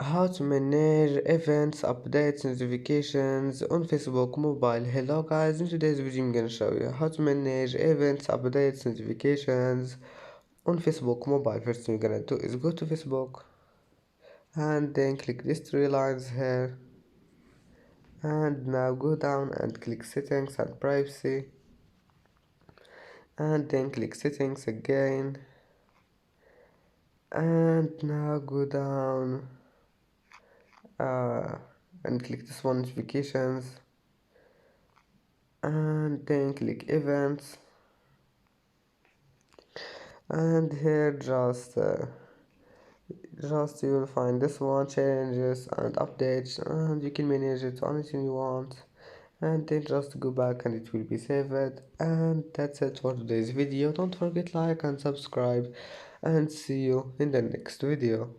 How to manage events, updates, notifications on Facebook mobile. Hello guys, in today's video I'm gonna show you how to manage events, updates, notifications on Facebook mobile. First thing you're gonna do is go to Facebook and then click these three lines here, and now go down and click settings and privacy, and then click settings again, and now go down uh, and click this one, notifications, and then click events, and here just you will find this one, changes and updates, and you can manage it to anything you want, and then just go back and it will be saved. And that's it for today's video. Don't forget like and subscribe, and see you in the next video.